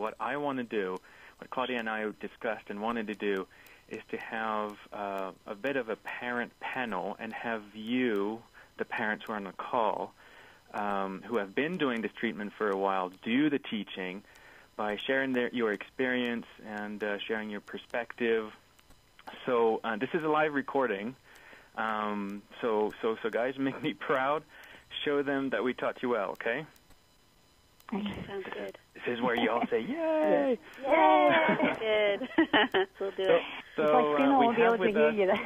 what I want to do, what Claudia and I discussed and wanted to do, is to have a bit of a parent panel and have you, the parents who are on the call, who have been doing this treatment for a while, do the teaching by sharing your experience and sharing your perspective. So this is a live recording. So guys, make me proud. Show them that we taught you well, okay? Okay, sounds good. This is where you all say, yay! Yay! Good. We'll do it. So we have with us...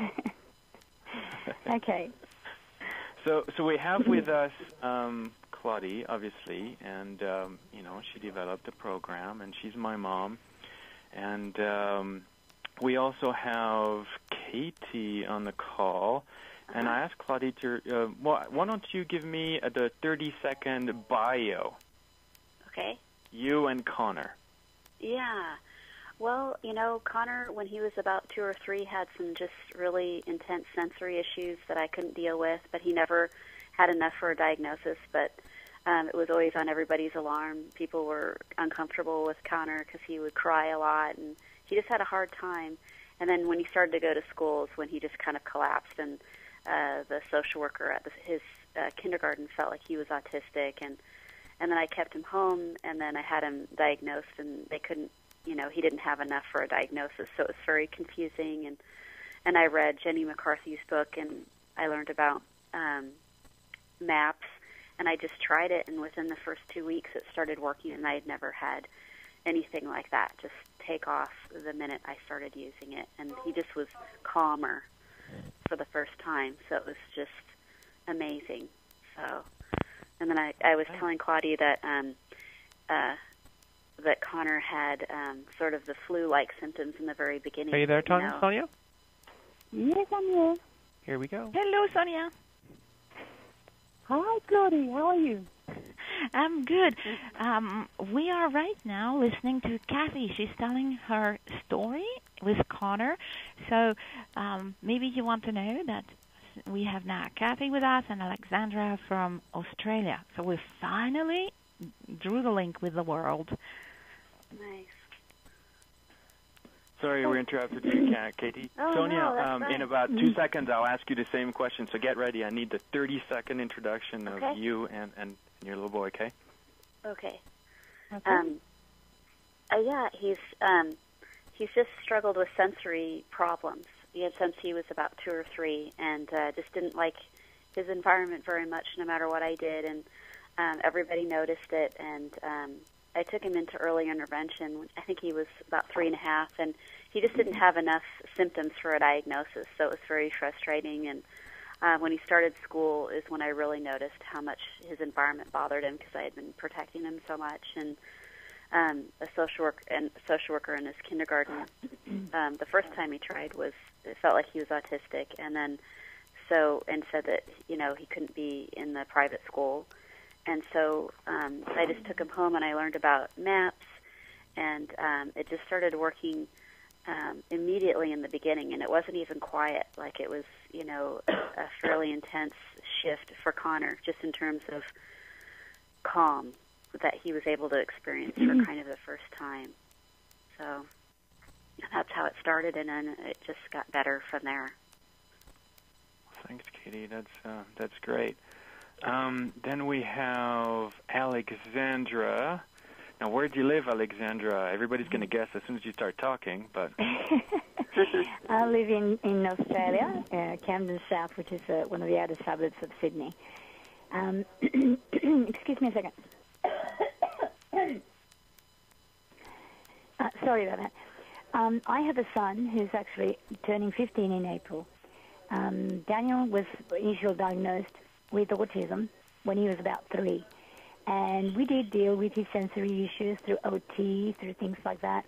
Okay. So we have with us Claudia, obviously, and, she developed the program, and she's my mom. And we also have Katie on the call. And I asked Claudia to, why don't you give me the 30-second bio? Okay. You and Connor. Yeah. Well, Connor, when he was about 2 or 3, had some just really intense sensory issues that I couldn't deal with, but he never had enough for a diagnosis. But it was always on everybody's alarm. People were uncomfortable with Connor because he would cry a lot, and he just had a hard time. And then when he started to go to schools, when he just kind of collapsed, and the social worker at his kindergarten felt like he was autistic, and then I kept him home, and then I had him diagnosed, and they couldn't, he didn't have enough for a diagnosis, so it was very confusing. And I read Jenny McCarthy's book, and I learned about MAPS, and I just tried it, and within the first 2 weeks it started working, and I had never had anything like that just take off the minute I started using it, and he just was calmer for the first time, so it was just amazing. So, and then I was telling Claudia that that Connor had sort of the flu-like symptoms in the very beginning. Are you there, Sonia? Yes, I'm here. Here we go. Hello, Sonia. Hi, Claudia. How are you? I'm good. We are right now listening to Kathy. She's telling her story with Connor. So maybe you want to know that we have now Kathy with us and Alexandra from Australia. So we finally drew the link with the world. Nice. Sorry we interrupted you, Katie. Oh, Sonia, no, that's fine. in about 2 seconds, I'll ask you the same question. So get ready. I need the 30-second introduction of you and your little boy, okay? Okay. Okay. Yeah, he's just struggled with sensory problems. Since he was about 2 or 3, and just didn't like his environment very much, no matter what I did. And everybody noticed it, and I took him into early intervention. I think he was about 3.5, and he just didn't have enough symptoms for a diagnosis, so it was very frustrating. And when he started school is when I really noticed how much his environment bothered him, because I had been protecting him so much. And a social worker in his kindergarten, the first time he tried it felt like he was autistic, and then said that he couldn't be in the private school. And so I just took him home, and I learned about MAPS, and it just started working immediately in the beginning, and it wasn't even quiet. Like, it was, a fairly intense shift for Connor, just in terms of calm that he was able to experience for kind of the first time. So that's how it started, and then it just got better from there. Thanks, Katie. That's great. Then we have Alexandra. Now, where do you live, Alexandra? Everybody's going to guess as soon as you start talking, but... I live in Australia, Camden South, which is one of the outer suburbs of Sydney. Excuse me a second. Sorry about that. I have a son who's actually turning 15 in April. Daniel was initially diagnosed with autism when he was about 3. And we did deal with his sensory issues through OT, through things like that.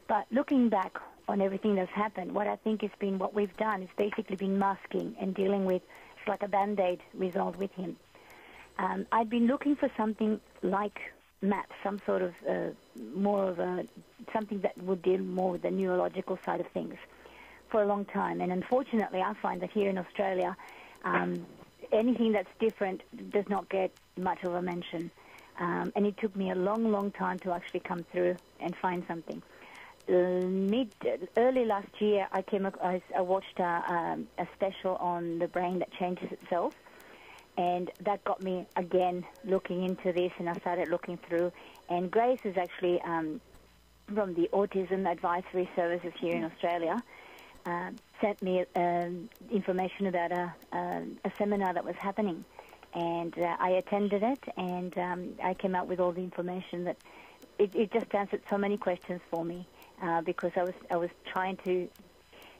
But looking back on everything that's happened, what I think has been what we've done is basically been masking and dealing with, it's like a Band-Aid result with him. I'd been looking for something like MAP, some sort of something that would deal more with the neurological side of things for a long time. And unfortunately, I find that here in Australia, anything that's different does not get much of a mention. And it took me a long, long time to actually come through and find something. Early last year, I watched a special on the brain that changes itself, and that got me again looking into this, and I started looking through. And Grace is actually from the Autism Advisory Services here in Australia, sent me information about a seminar that was happening, and I attended it, and I came out with all the information that it just answered so many questions for me. Because I was trying to,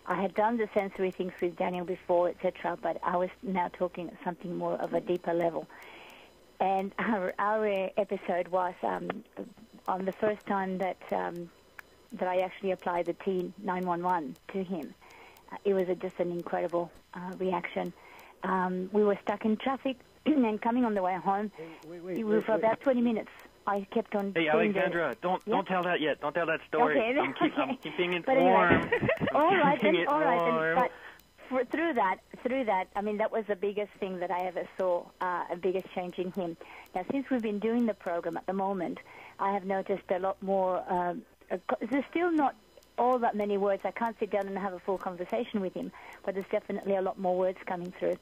I had done the sensory things with Daniel before, etc., but I was now talking at something more of a deeper level. And our episode was on the first time that I actually applied the Teen 911 to him. It was just an incredible reaction. We were stuck in traffic, and coming on the way home, for about 20 minutes. I kept on. Hey, Alexandra, don't tell that yet. Don't tell that story. Okay. I'm keeping it anyway, warm. all right. But through that, I mean, that was the biggest thing that I ever saw, a biggest change in him. Now, since we've been doing the program at the moment, I have noticed a lot more. There's still not all that many words. I can't sit down and have a full conversation with him, but there's definitely a lot more words coming through.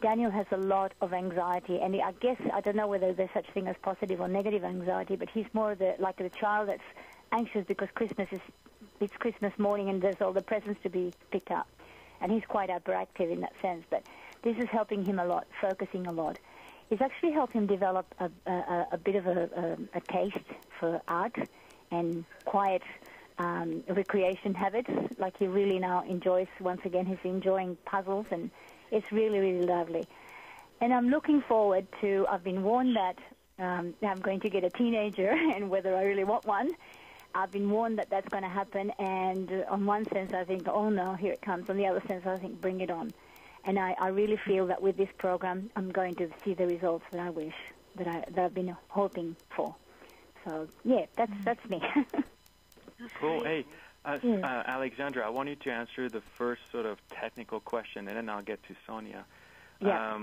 Daniel has a lot of anxiety, and I guess, I don't know whether there's such thing as positive or negative anxiety, but he's more like the child that's anxious because it's Christmas morning and there's all the presents to be picked up. And he's quite hyperactive in that sense, but this is helping him a lot, focusing a lot. It's actually helped him develop a bit of a taste for art and quiet recreation habits. Like he really now enjoys, once again, he's enjoying puzzles, and it's really, really lovely. And I'm looking forward to, I've been warned that I'm going to get a teenager, and whether I really want one, I've been warned that that's going to happen. And on one sense, I think, oh no, here it comes. On the other sense, I think, bring it on. And I really feel that with this program, I'm going to see the results that I wish, that I've been hoping for. So, yeah, that's me. Cool. Hey, Alexandra, I want you to answer the first sort of technical question, and then I'll get to Sonia. Yeah.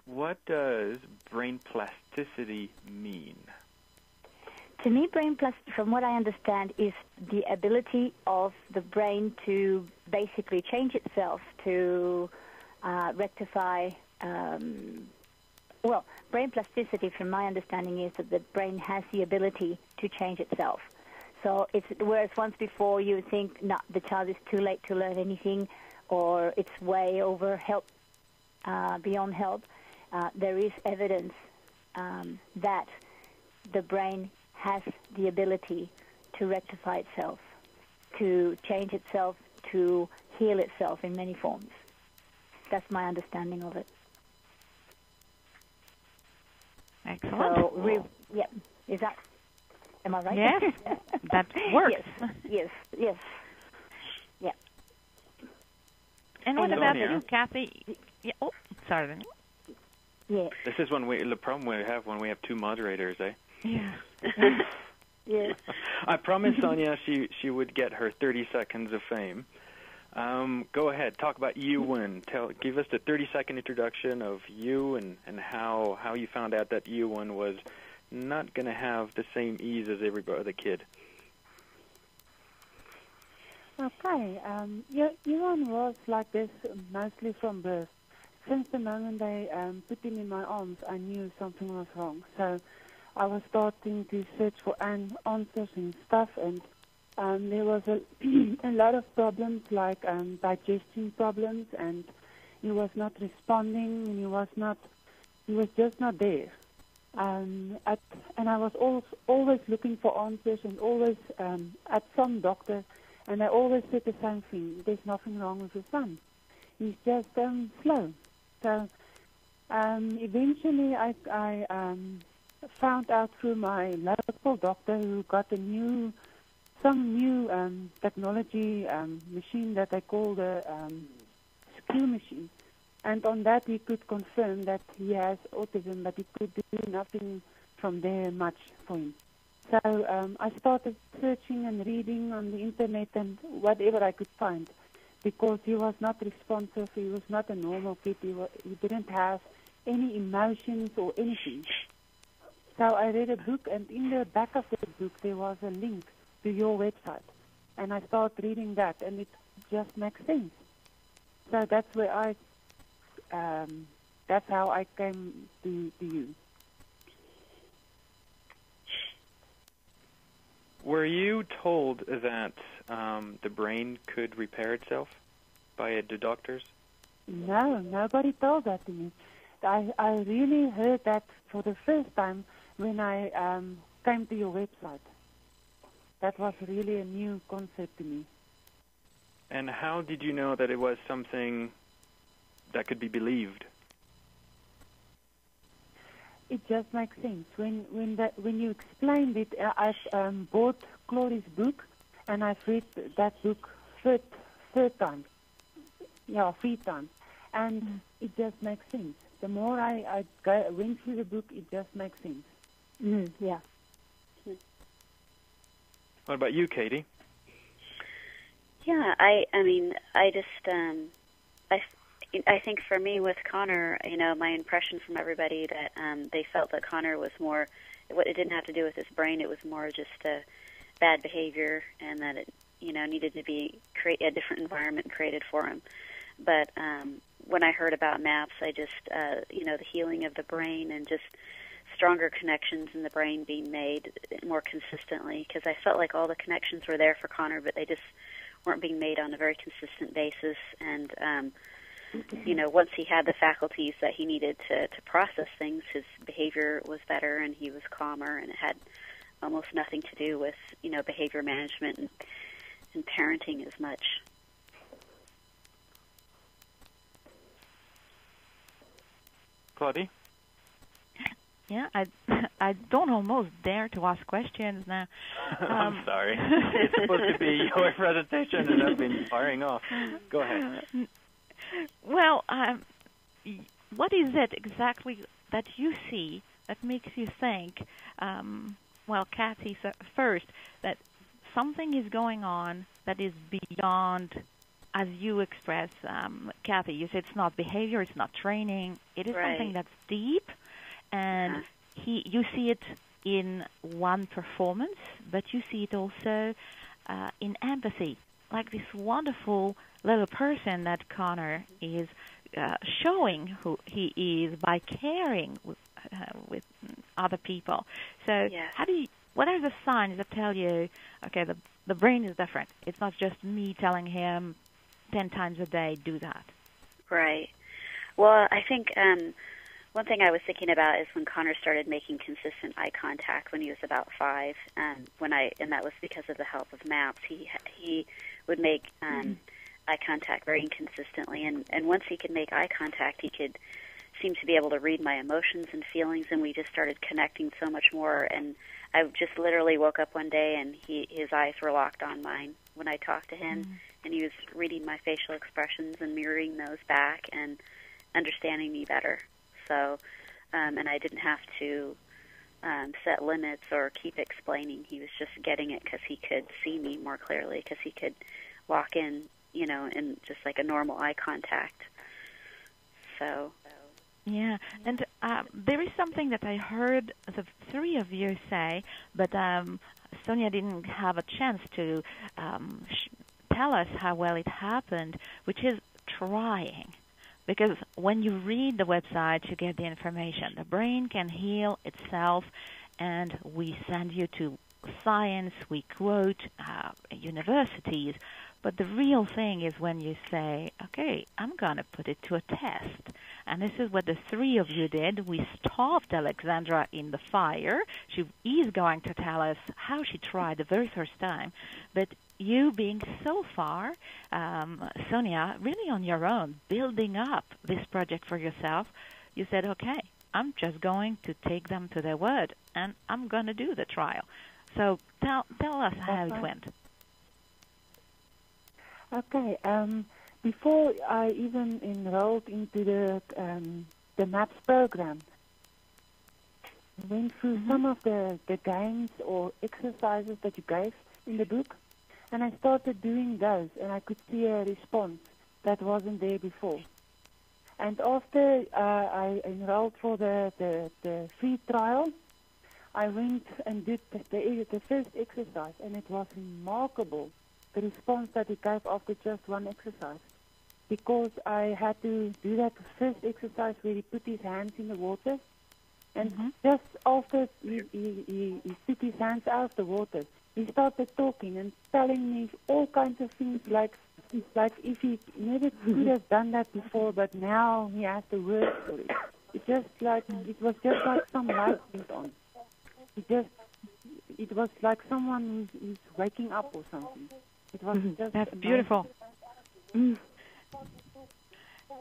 What does brain plasticity mean? To me, brain plasticity, from what I understand, is the ability of the brain to basically change itself, to rectify. Brain plasticity, from my understanding, is that the brain has the ability to change itself. So whereas once before you would think, no, the child is too late to learn anything, or it's way over help, beyond help, there is evidence that the brain has the ability to rectify itself, to change itself, to heal itself in many forms. That's my understanding of it. Excellent. So, is that... Am I right? Yes, that works. Yes. Yeah. And what about you, Kathy? Yeah. Oh, sorry. Yeah. This is the problem we have when we have two moderators, eh? Yeah. Yeah. I promised Sonia she would get her 30 seconds of fame. Go ahead, talk about Ewan. Give us the 30-second introduction of you and how you found out that Ewan was not going to have the same ease as every other kid. Okay. Ewan was like this mostly from birth. Since the moment they put him in my arms, I knew something was wrong. So I was starting to search for answers and stuff, and there was a lot of problems like digestion problems, and he was not responding, and he was just not there. And I was always looking for answers, and always at some doctor, and I always said the same thing: there's nothing wrong with your son. He's just slow. So eventually, I found out through my local doctor who got some new technology machine that I call the SKU machine. And on that, he could confirm that he has autism, but he could do nothing from there much for him. So I started searching and reading on the internet and whatever I could find, because he was not responsive. He was not a normal kid. He didn't have any emotions or anything. So I read a book, and in the back of the book there was a link to your website. And I started reading that, and it just makes sense. So that's where that's how I came to you. Were you told that the brain could repair itself by the doctors? No, nobody told that to me. I really heard that for the first time when I came to your website. That was really a new concept to me. And how did you know that it was something that could be believed? It just makes sense. When you explained it, I've bought Chloe's book, and I've read that book third time. Yeah, 3 times. And it just makes sense. The more I went through the book, it just makes sense. Yeah. What about you, Katie? Yeah, I mean, I just, I think for me with Connor, you know, my impression from everybody that they felt that Connor was more, it didn't have to do with his brain, it was more just bad behavior, and that it, you know, needed to be a different environment created for him. But when I heard about MAPS, I just, you know, the healing of the brain and just stronger connections in the brain being made more consistently, because I felt like all the connections were there for Connor, but they just weren't being made on a very consistent basis. And, you know, once he had the faculties that he needed to process things, his behavior was better and he was calmer, and it had almost nothing to do with, you know, behavior management and parenting as much. Claudia? Yeah, I don't almost dare to ask questions now. I'm sorry. It's supposed to be your presentation, and I've been firing off. Go ahead. Well, what is it exactly that you see that makes you think, well, Kathy, first, that something is going on that is beyond, as you express, Kathy, you said it's not behavior, it's not training, it is something that's deep, and you see it in one performance, but you see it also in empathy, like this wonderful little person that Connor is showing who he is by caring with other people. So what are the signs that tell you, okay, the brain is different? It's not just me telling him 10 times a day, do that. Right. Well, I think one thing I was thinking about is when Connor started making consistent eye contact when he was about 5, and that was because of the help of MAPS. He would make eye contact very inconsistently, and once he could make eye contact, he could seem to be able to read my emotions and feelings, and we just started connecting so much more. And I just literally woke up one day and his eyes were locked on mine when I talked to him, and he was reading my facial expressions and mirroring those back and understanding me better. So, and I didn't have to set limits or keep explaining. He was just getting it because he could see me more clearly, because he could walk in, you know, in just like a normal eye contact. So. Yeah, and there is something that I heard the 3 of you say, but Sonia didn't have a chance to tell us how well it happened, which is trying. Because when you read the website, you get the information. The brain can heal itself, and we send you to science, we quote universities. But the real thing is when you say, okay, I'm going to put it to a test. And this is what the 3 of you did. We stopped Alexandra in the fire. She is going to tell us how she tried the very first time. But you being so far, Sonia, really on your own, building up this project for yourself, you said, okay, I'm just going to take them to their word, and I'm going to do the trial. So tell us how it went. Okay. Before I even enrolled into the MAPS program, I went through some of the games or exercises that you gave in the book, and I started doing those, and I could see a response that wasn't there before. And after I enrolled for the free trial, I went and did the first exercise, and it was remarkable, the response that he gave after just one exercise. Because I had to do that first exercise where he put his hands in the water, and just after he took his hands out of the water, he started talking and telling me all kinds of things like if he never could have done that before, but now he has the words for it. It was just like some light went on. It was like someone who's waking up or something. It was just That's amazing. beautiful.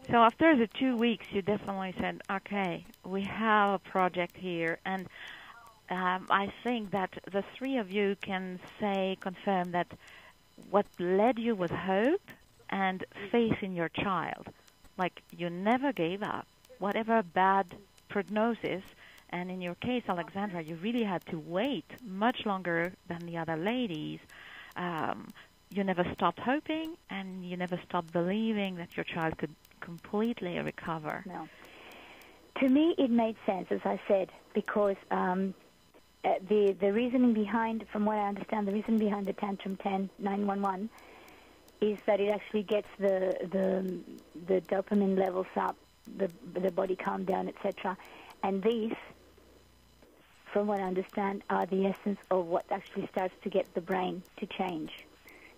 So after the 2 weeks, you definitely said, okay, we have a project here. And I think that the three of you can confirm that what led you was hope and faith in your child. Like you never gave up, whatever bad prognosis. And in your case, Alexandra, you really had to wait much longer than the other ladies. You never stopped hoping, and you never stopped believing that your child could completely recover. No. To me, it made sense, as I said, because the reasoning behind, from what I understand, the reason behind the tantrum 911 is that it actually gets the dopamine levels up, the body calm down, etc. And these, from what I understand, are the essence of what actually starts to get the brain to change,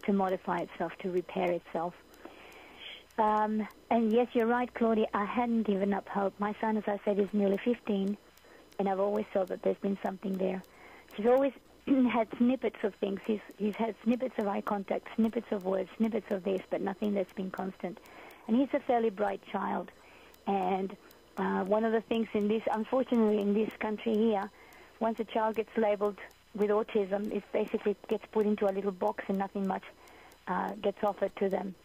to modify itself, to repair itself. And yes, you're right, Claudia, I hadn't given up hope. My son, as I said, is nearly 15, and I've always thought that there's been something there. He's always had snippets of things. He's had snippets of eye contact, snippets of words, snippets of this, but nothing that's been constant. And he's a fairly bright child. And one of the things unfortunately in this country here, once a child gets labeled with autism, it basically gets put into a little box and nothing much gets offered to them.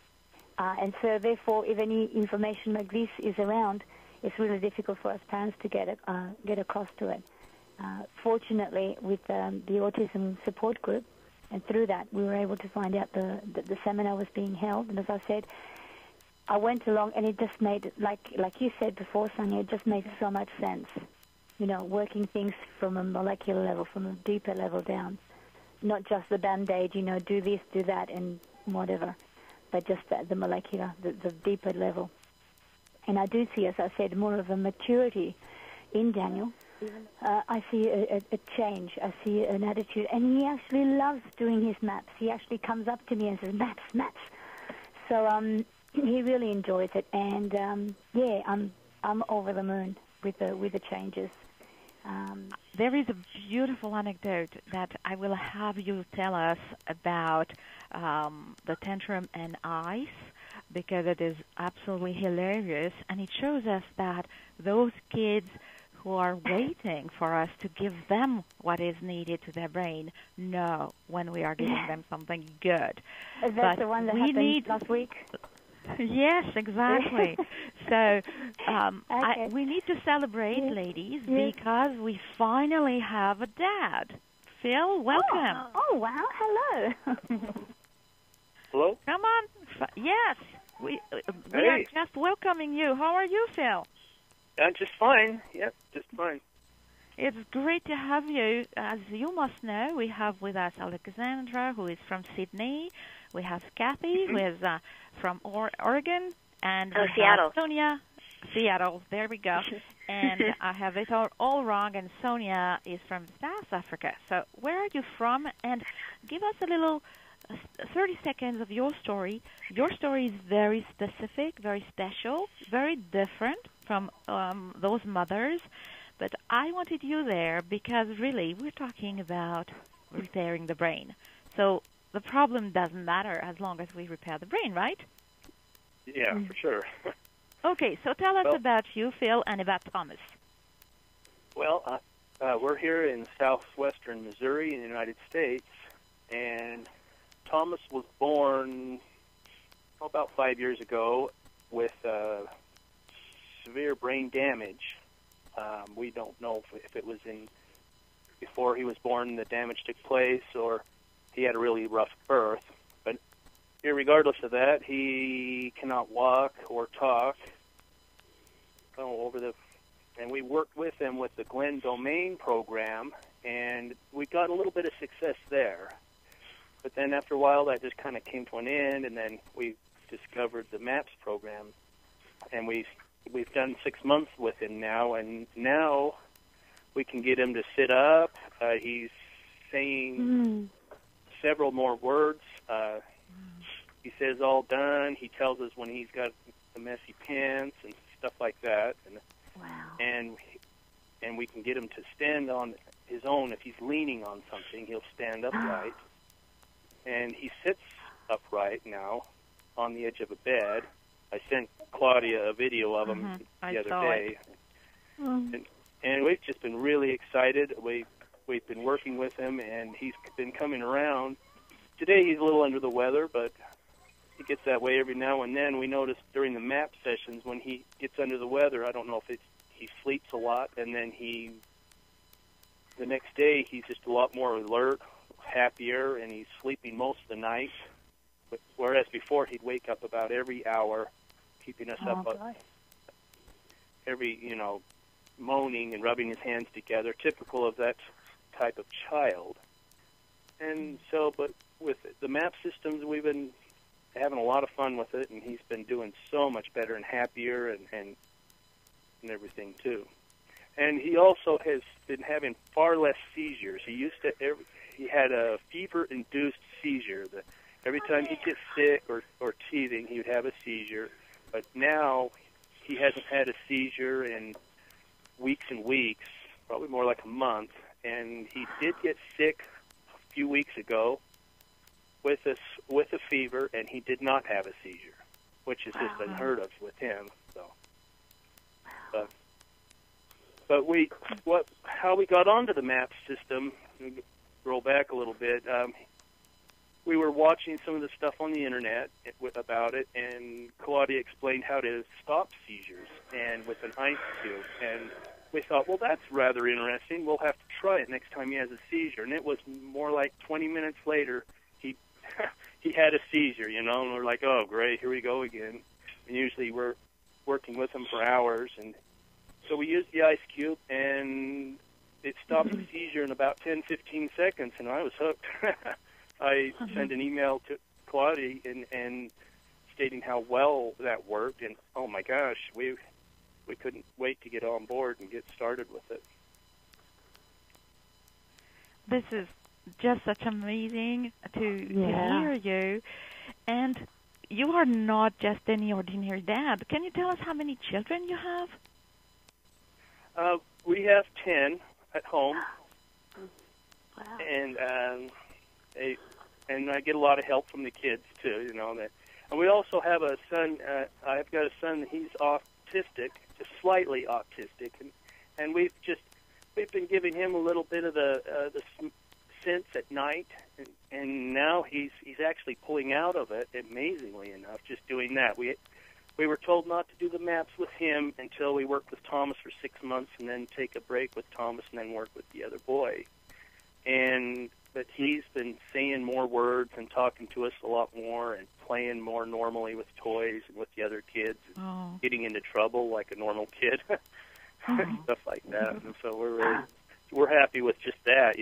And so, therefore, if any information like this is around, it's really difficult for us parents to get across to it. Fortunately, with the autism support group, and through that, we were able to find out that the seminar was being held. And as I said, I went along, and it just made, like you said before, Sonia, it just made so much sense. You know, working things from a molecular level, from a deeper level down, not just the Band-Aid, do this, do that, and whatever. But just the molecular, the deeper level. And I do see, as I said, more of a maturity in Daniel. I see a change. I see an attitude. And he actually loves doing his maps. He actually comes up to me and says, maps. So he really enjoys it. And, I'm over the moon with the changes. There is a beautiful anecdote that I will have you tell us about the tantrum and ice, because it is absolutely hilarious, and it shows us that those kids who are waiting for us to give them what is needed to their brain know when we are giving them something good. That's the one that happened last week? Yes, exactly. So we need to celebrate, ladies, because we finally have a dad. Phil, welcome. Oh wow, hello. Hello? Come on. Yes, we are just welcoming you. How are you, Phil? Just fine. Yep, just fine. It's great to have you. As you must know, we have with us Alexandra, who is from Sydney. We have Kathy, who is from Oregon, and we Seattle. have Sonia, Seattle. There we go. And I have it all wrong. And Sonia is from South Africa. So where are you from? And give us a little 30 seconds of your story. Your story is very specific, very special, very different from those mothers. But I wanted you there because really we're talking about repairing the brain. So the problem doesn't matter as long as we repair the brain, right? Yeah, for sure. Okay, so tell us about you, Phil, and about Thomas. Well, we're here in southwestern Missouri in the United States, and Thomas was born about 5 years ago with severe brain damage. We don't know if it was before he was born the damage took place or he had a really rough birth. But irregardless of that, he cannot walk or talk. And we worked with him with the Glenn Domain program, and we got a little bit of success there. But then after a while, that just kind of came to an end, and then we discovered the MAPS program, and we've done 6 months with him now, and now we can get him to sit up. He's saying several more words. He says all done. He tells us when he's got the messy pants and stuff like that, and we can get him to stand on his own. If he's leaning on something, he'll stand upright. And he sits upright now on the edge of a bed. I sent Claudia a video of him the other day. And we've just been really excited. We've been working with him, and he's been coming around. Today he's a little under the weather, but he gets that way every now and then. We notice during the MAP sessions when he gets under the weather, I don't know if he sleeps a lot, and then the next day he's just a lot more alert, happier, and he's sleeping most of the night. Whereas before he'd wake up about every hour, keeping us up every, moaning and rubbing his hands together, typical of that type of child. And so, but with the MAP systems, we've been having a lot of fun with it, and he's been doing so much better and happier and everything too. And he also has been having far less seizures. He had a fever-induced seizure. Every time he'd get sick or teething, he would have a seizure. But now he hasn't had a seizure in weeks and weeks, probably more like a month. And he did get sick a few weeks ago with a fever, and he did not have a seizure, which is just unheard of with him. So, but how we got onto the MAP system? Roll back a little bit. We were watching some of the stuff on the internet about it, and Claudia explained how to stop seizures and with an ice cube. And we thought, well, that's rather interesting. We'll have to try it next time he has a seizure. And it was more like 20 minutes later, he had a seizure, and we're like, oh, great, here we go again. And usually we're working with him for hours, and so we used the ice cube, and it stopped the seizure in about 10, 15 seconds, and I was hooked. I sent an email to Claudia and stating how well that worked, and oh my gosh, we couldn't wait to get on board and get started with it. This is just such amazing to hear you, and you are not just any ordinary dad. Can you tell us how many children you have? We have 10 at home. Wow. And I get a lot of help from the kids too, And we also have a son. I've got a son. He's autistic, just slightly autistic, and we've been giving him a little bit of the sense at night, and now he's actually pulling out of it. Amazingly enough, just doing that. We were told not to do the MAPS with him until we worked with Thomas for 6 months, and then take a break with Thomas, and then work with the other boy. But he's been saying more words and talking to us a lot more and playing more normally with toys and with the other kids, and getting into trouble like a normal kid, stuff like that. And so we're happy with just that,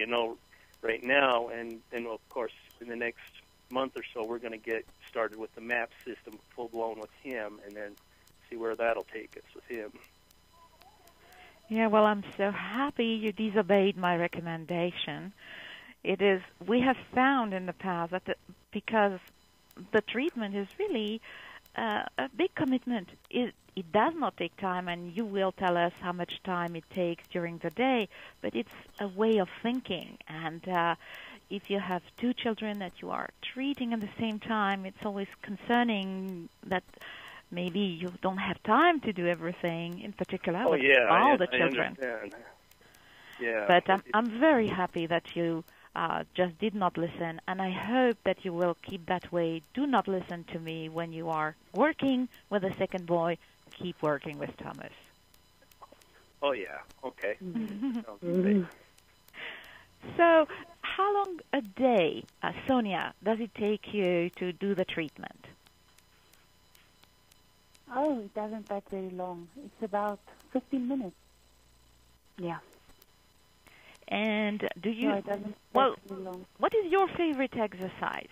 right now. And then, of course, in the next month or so, we're going to get started with the MAP system full-blown with him, and then see where that'll take us with him. Yeah, well, I'm so happy you disobeyed my recommendation. We have found in the past that because the treatment is really a big commitment. It does not take time, and you will tell us how much time it takes during the day, but it's a way of thinking. And if you have 2 children that you are treating at the same time, it's always concerning that maybe you don't have time to do everything, in particular with all the children. I understand. Yeah. But I'm very happy that you just did not listen, and I hope that you will keep that way. Do not listen to me when you are working with the second boy. Keep working with Thomas. Oh, yeah. Okay. Sounds great. So how long a day, Sonia, does it take you to do the treatment? Oh, it doesn't take very long. It's about 15 minutes. Yeah. And do you? No, it doesn't Well, take too long. what is your favorite exercise?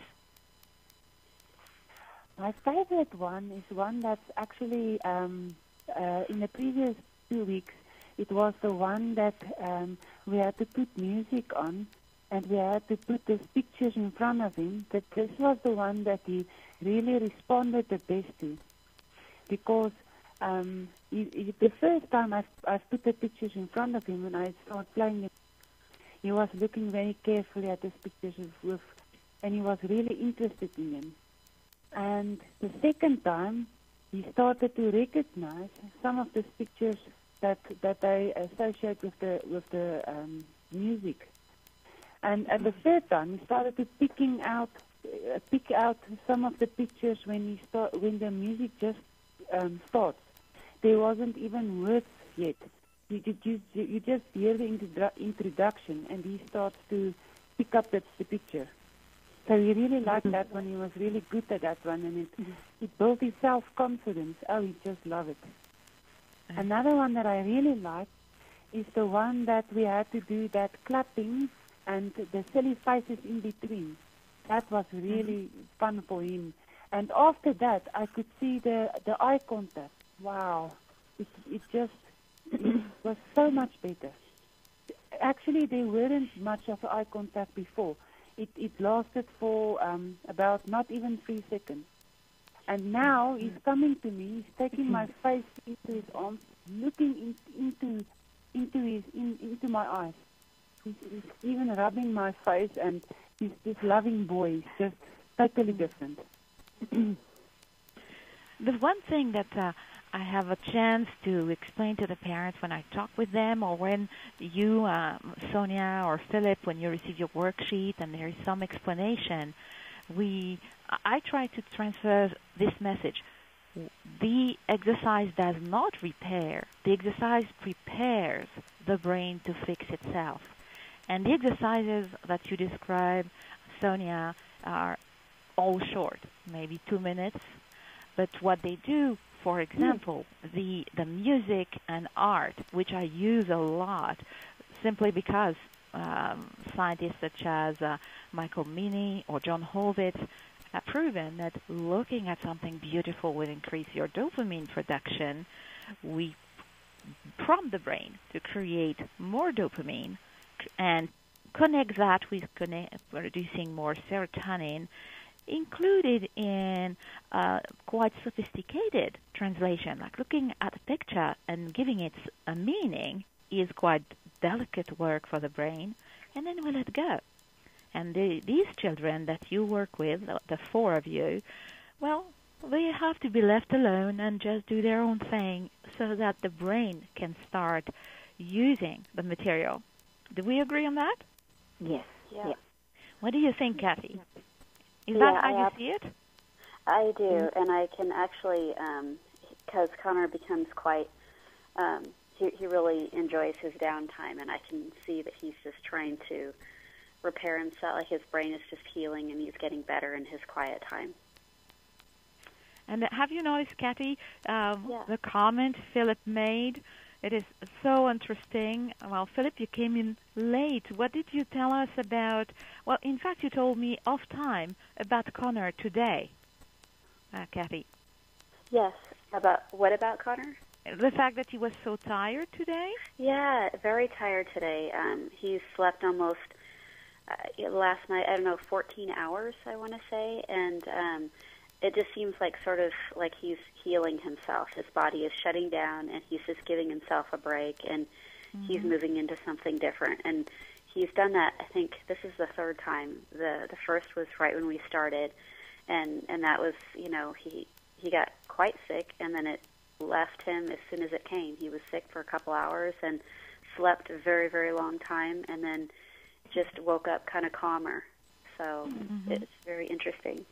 My favorite one is one that's actually in the previous 2 weeks. It was the one that we had to put music on, and we had to put these pictures in front of him. That this was the one that he really responded the best to, because the first time I've put the pictures in front of him and I started playing it, he was looking very carefully at these pictures and he was really interested in them. And the second time, he started to recognize some of the pictures that I associate with the music. And at the third time, he started to pick out some of the pictures when the music just starts. There wasn't even words yet. You just hear the introduction, and he starts to pick up the picture. So he really liked that one. He was really good at that one, and it built his self-confidence. Oh, he just loved it. Another one that I really like is the one that we had to do that clapping and the silly faces in between. That was really fun for him. And after that, I could see the eye contact. Wow. It was so much better. Actually, there weren't much of eye contact before. It lasted for about not even 3 seconds. And now he's coming to me, he's taking my face into his arms, looking into my eyes. He's even rubbing my face, and he's this loving boy. He's just totally different. The one thing that I have a chance to explain to the parents when I talk with them, or when you, Sonia or Philip, when you receive your worksheet and there is some explanation, I try to transfer this message. The exercise does not repair. The exercise prepares the brain to fix itself. And the exercises that you describe, Sonia, are all short, maybe 2 minutes. But what they do, for example, the music and art, which I use a lot, simply because scientists such as Michael Meany or John Horvitz have proven that looking at something beautiful will increase your dopamine production. We prompt the brain to create more dopamine and connect that with producing more serotonin, included in quite sophisticated translation, like looking at a picture and giving it a meaning is quite delicate work for the brain, and then we let go. And these children that you work with, the 4 of you, well, they have to be left alone and just do their own thing so that the brain can start using the material. Do we agree on that? Yes. Yeah. What do you think, Kathy? Is that how you see it? I do, and I can actually, because Connor becomes quite, he really enjoys his downtime, and I can see that he's just trying to repair himself. Like his brain is just healing, and he's getting better in his quiet time. And have you noticed, Kathy, the comment Philip made? It is so interesting. Well, Philip, you came in late. What did you tell us about? Well, in fact, you told me off time about Connor today, Kathy. Yes. What about Connor? The fact that he was so tired today? Yeah, very tired today. He slept almost last night, 14 hours, I want to say, and it just seems like sort of like he's healing himself. His body is shutting down, and he's just giving himself a break, and he's moving into something different. And he's done that, I think, this is the 3rd time. The first was right when we started, and that was, he got quite sick, and then it left him as soon as it came. He was sick for a couple hours and slept a very, very long time, and then just woke up kind of calmer. So it's very interesting.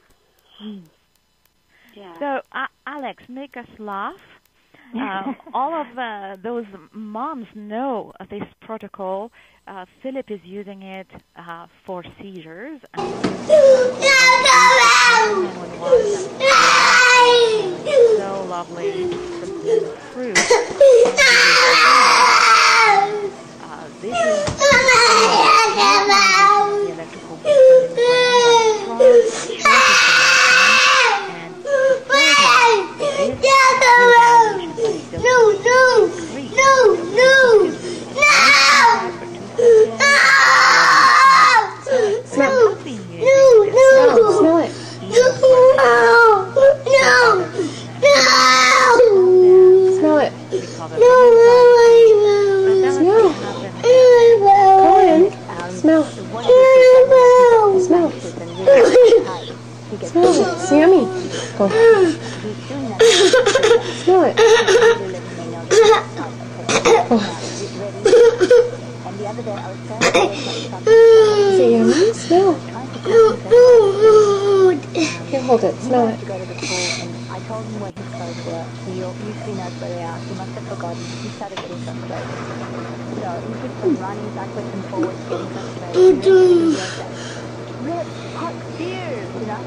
Yeah. So, Alex, make us laugh. All of those moms know this protocol. Philip is using it for seizures. So lovely. Fruit. This is Smell it. Smell it. It's yummy. Go. Smell it. Is it yummy? Smell it. Here, hold it. Smell it. I told him where his clothes were. He usually knows where they are. He must have forgotten. He started getting frustrated. So he keeps on running backwards and forwards, getting frustrated. Red hot ears, you know.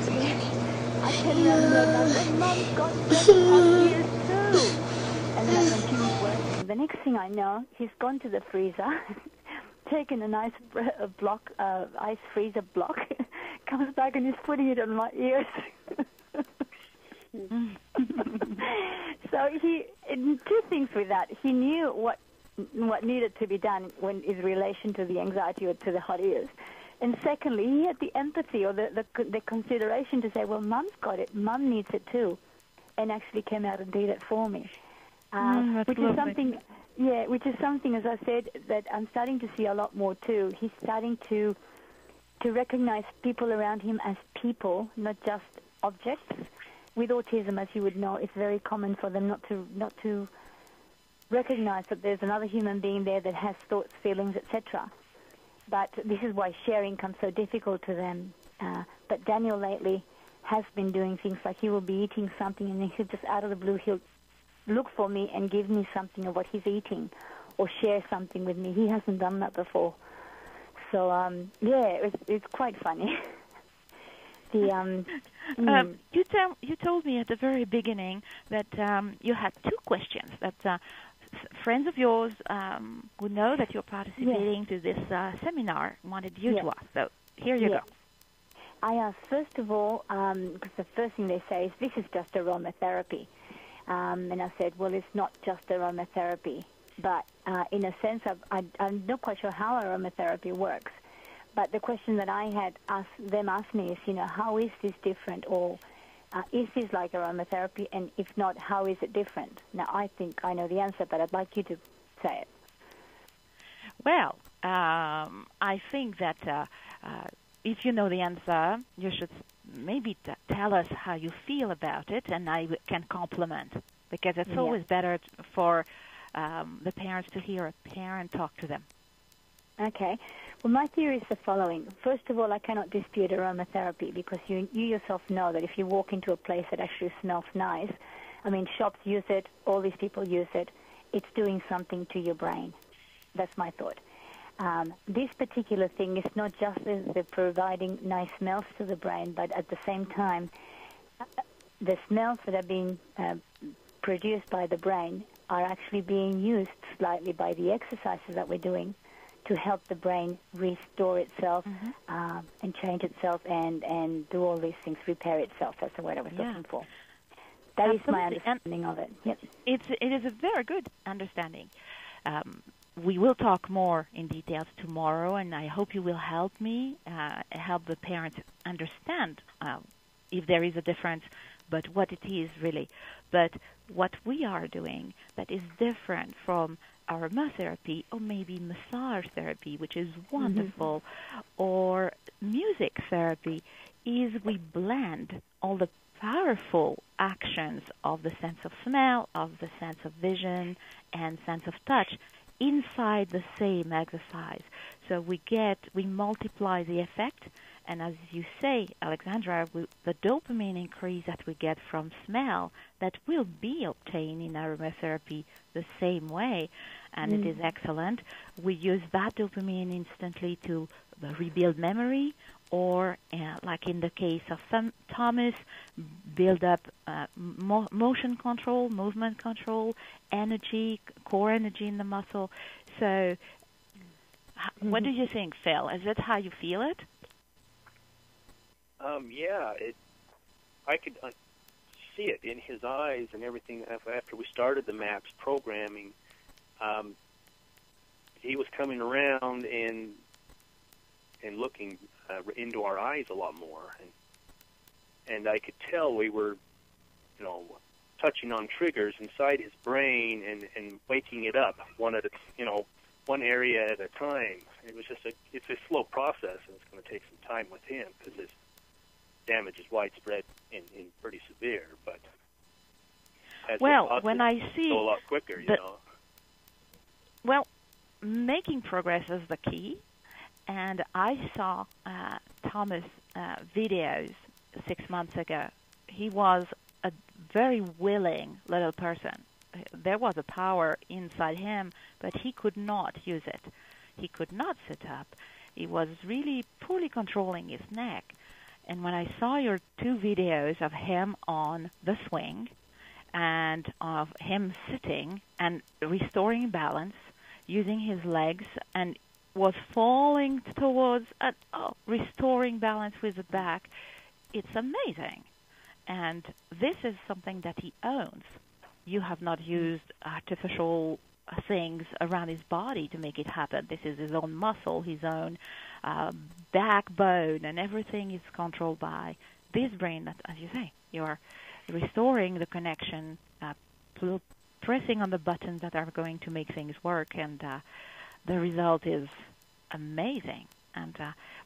I turned around and said, Mom's got red hot ears too. And then I continued working. The next thing I know, he's gone to the freezer, taken a nice ice freezer block, comes back and he's putting it on my ears. So two things with that. He knew what needed to be done in relation to the anxiety or to the hot ears. And secondly, he had the empathy or the consideration to say, well, Mum's got it. Mum needs it too. And actually came out and did it for me. Which is something, as I said, that I'm starting to see a lot more too. He's starting to recognize people around him as people, not just objects. With autism, as you would know, it's very common for them not to recognize that there's another human being there that has thoughts, feelings, etc. But this is why sharing comes so difficult to them. But Daniel lately has been doing things like he will be eating something and then he'll just out of the blue he'll look for me and give me something of what he's eating or share something with me. He hasn't done that before. So, it's quite funny. You told me at the very beginning that you had two questions that friends of yours who know that you're participating to this seminar wanted you to ask. So here you go. I asked, first of all, because the first thing they say is, this is just aromatherapy. And I said, well, it's not just aromatherapy. But in a sense, I'm not quite sure how aromatherapy works. But the question that I had them ask me is, how is this different? Or is this like aromatherapy? And if not, how is it different? Now, I think I know the answer, but I'd like you to say it. Well, I think that if you know the answer, you should maybe tell us how you feel about it, and I can compliment, because it's always better for the parents to hear a parent talk to them. Okay. Well, my theory is the following. First of all, I cannot dispute aromatherapy because you yourself know that if you walk into a place that actually smells nice, shops use it, all these people use it, it's doing something to your brain. That's my thought. This particular thing is not just the providing nice smells to the brain, but at the same time, the smells that are being produced by the brain are actually being used slightly by the exercises that we're doing to help the brain restore itself and change itself and do all these things, repair itself. That's the word I was looking for. That is my understanding of it. Yep. It is a very good understanding. We will talk more in details tomorrow, and I hope you will help me help the parents understand if there is a difference, but what it is really. But what we are doing that is different from aromatherapy or maybe massage therapy, which is wonderful, or music therapy, is we blend all the powerful actions of the sense of smell, of the sense of vision, and sense of touch inside the same exercise. So we multiply the effect, and as you say, Alexandra, the dopamine increase that we get from smell, that will be obtained in aromatherapy the same way, and it is excellent. We use that dopamine instantly to rebuild memory, or like in the case of Thomas, build up motion control, movement control, energy, core energy in the muscle. So what do you think, Phil? Is that how you feel it? I could see it in his eyes and everything. After we started the MAPS programming, he was coming around and looking into our eyes a lot more, and I could tell we were, touching on triggers inside his brain and waking it up one at a, one area at a time. It was it's a slow process, and it's going to take some time with him because his damage is widespread and pretty severe. But when I see go a lot quicker, you know. Well, making progress is the key, and I saw Thomas' videos 6 months ago. He was a very willing little person. There was a power inside him, but he could not use it. He could not sit up. He was really poorly controlling his neck. And when I saw your 2 videos of him on the swing and of him sitting and restoring balance, using his legs, and was falling towards restoring balance with the back, it's amazing. And this is something that he owns. You have not used artificial things around his body to make it happen. This is his own muscle, his own backbone, and everything is controlled by this brain that, as you say, you're restoring the connection, pressing on the buttons that are going to make things work, and the result is amazing. And,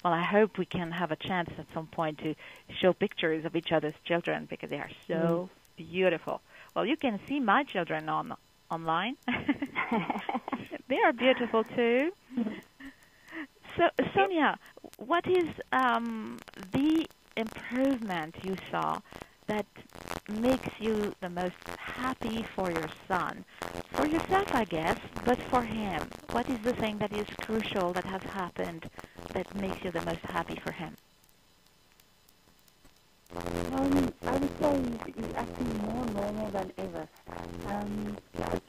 well, I hope we can have a chance at some point to show pictures of each other's children because they are so beautiful. Well, you can see my children online. They are beautiful, too. So, Sonia, what is the improvement you saw that makes you the most happy for your son? For yourself, I guess, but for him. What is the thing that is crucial that has happened that makes you the most happy for him? I would say he's acting more normal than ever.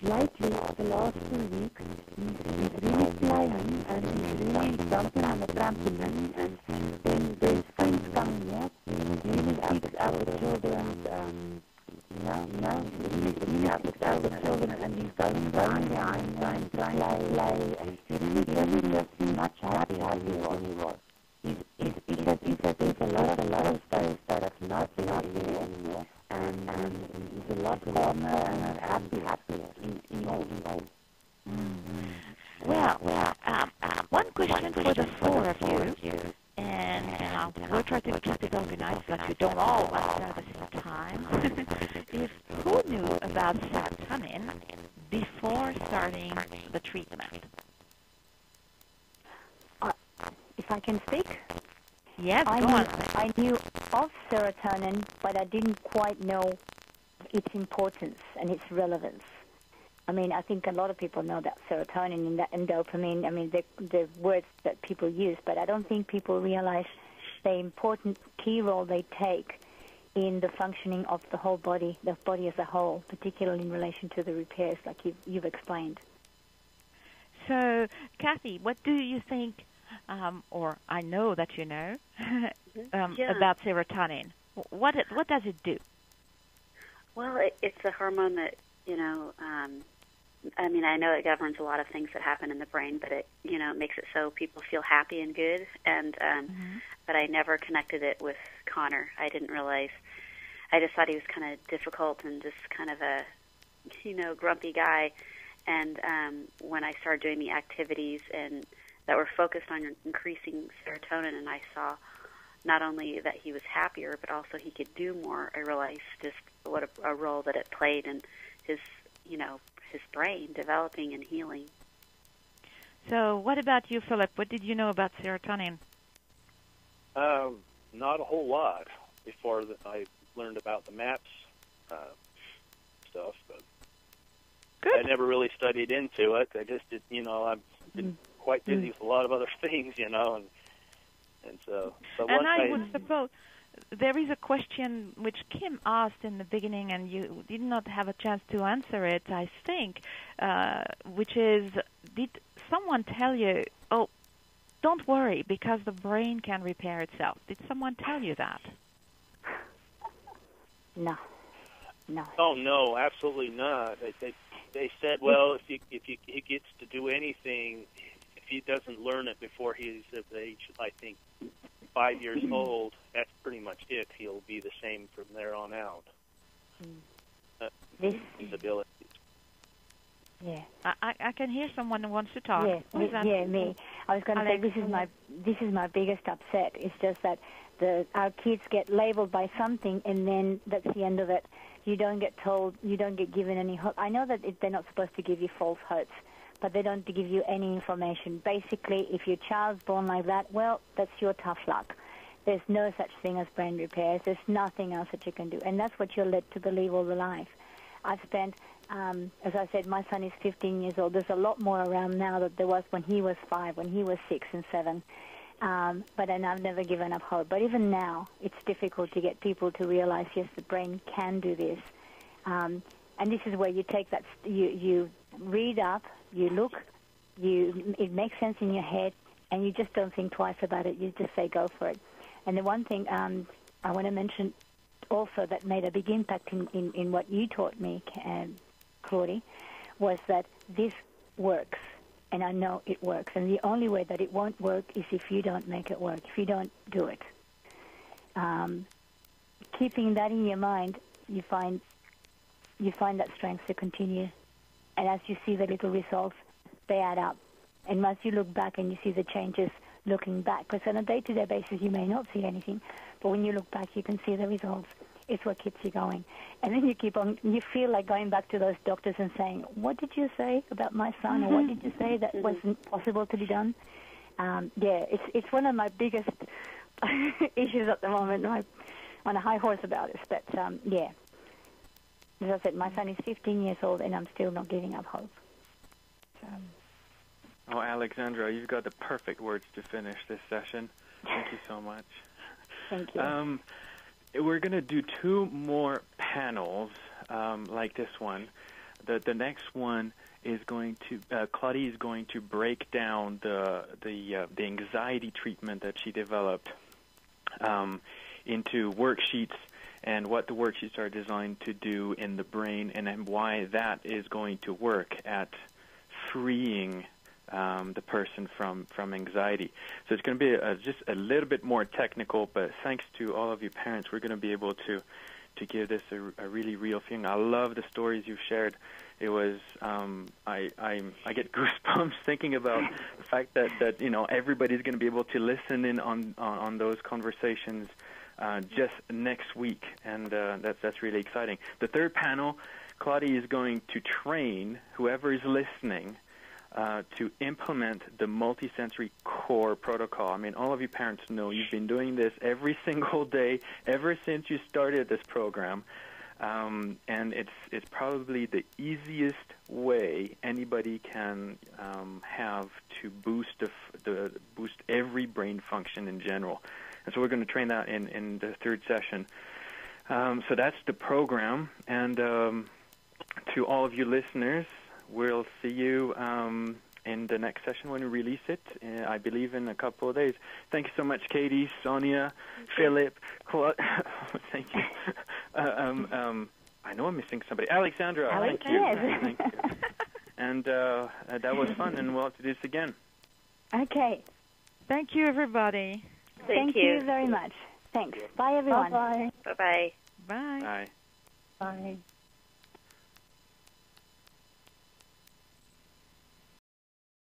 Lately, the last 2 weeks, he's really playing and he's really jumping on the trampoline, and then there's things coming here. He really keeps out the children, he keeps out the children, and he's going behind, trying to play. He really gets much happier than he was. He said there's a lot of stuff that's not there anymore, and he's a lot calmer and happier in all. Well, one question for the 4 of you, and we'll try to keep it organized so that you don't all answer at the same time, is who knew about serotonin before starting the treatment? If I can speak? Yes, go on. I knew of serotonin, but I didn't quite know its importance and its relevance. I mean, I think a lot of people know about serotonin and dopamine. I mean, the words that people use, but I don't think people realize the important key role they take in the functioning of the whole body, the body as a whole, particularly in relation to the repairs, like you've explained. So, Kathy, what do you think? Or I know that you know about serotonin. What does it do? Well, it's a hormone that, I mean, I know it governs a lot of things that happen in the brain, but it makes it so people feel happy and good. And but I never connected it with Connor. I didn't realize. I just thought he was kind of difficult and just kind of a, grumpy guy. And when I started doing the activities and that were focused on increasing serotonin, and I saw not only that he was happier, but also he could do more, I realized just what a role that it played in his, his brain developing and healing. So what about you, Philip? What did you know about serotonin? Not a whole lot before I learned about the MAPS stuff, but good. I never really studied into it. I just did, I've been quite busy with a lot of other things, and so. But and I would suppose there is a question which Kim asked in the beginning, and you did not have a chance to answer it, I think, which is, did someone tell you, oh, don't worry, because the brain can repair itself? Did someone tell you that? No. Oh, no, absolutely not. They said, well, if he gets to do anything, if he doesn't learn it before he's of age, I think, 5 years old, that's pretty much it. He'll be the same from there on out. His abilities. Yeah. I can hear someone who wants to talk. Yeah, me. I was going to say this is my biggest upset. It's just that our kids get labeled by something, and then that's the end of it. You don't get told, you don't get given any hope. I know that they're not supposed to give you false hopes, but they don't give you any information. Basically, if your child's born like that, well, that's your tough luck. There's no such thing as brain repairs. There's nothing else that you can do, and that's what you're led to believe all the life. I've spent, as I said, my son is 15 years old. There's a lot more around now than there was when he was 5, when he was 6 and 7. And I've never given up hope. But even now, it's difficult to get people to realize, yes, the brain can do this. And this is where you take that, you read up, you look, it makes sense in your head, and you just don't think twice about it. You just say, go for it. And the one thing I want to mention also that made a big impact in what you taught me, Claudie, was that this works. And I know it works. And the only way that it won't work is if you don't make it work, if you don't do it. Keeping that in your mind, you find that strength to continue. And as you see the little results, they add up. And once you look back and you see the changes looking back, because on a day-to-day basis you may not see anything, but when you look back you can see the results. It's what keeps you going. And then you keep on, you feel like going back to those doctors and saying, what did you say about my son? Or what did you say that wasn't possible to be done? It's one of my biggest issues at the moment. I'm on a high horse about it. But, as I said, my son is 15 years old and I'm still not giving up hope. Oh, Alexandra, you've got the perfect words to finish this session. Thank you so much. Thank you. We're going to do 2 more panels like this one. The next one is going to Claudie is going to break down the anxiety treatment that she developed into worksheets and what the worksheets are designed to do in the brain, and then why that is going to work at freeing the person from anxiety. So it's going to be just a little bit more technical, but thanks to all of you parents, we're going to be able to give this a really real feeling. I love the stories you've shared. It was I get goosebumps thinking about the fact that everybody's going to be able to listen in on those conversations just next week, and that's really exciting. The third panel, Claudie is going to train whoever is listening to implement the multisensory core protocol. I mean, all of you parents know you've been doing this every single day ever since you started this program, and it's probably the easiest way anybody can have to boost every brain function in general. And so we're going to train that in the third session. So that's the program, and to all of you listeners, we'll see you in the next session when we release it, I believe in a couple of days. Thank you so much, Katie, Sonia, Philip, Claude. Thank you. I know I'm missing somebody. Alexandra, thank you. Thank you. And that was fun, and we'll have to do this again. Okay. Thank you, everybody. Thank you very much. Thanks. Bye, everyone. Bye-bye. Bye-bye. Bye. Bye. Bye.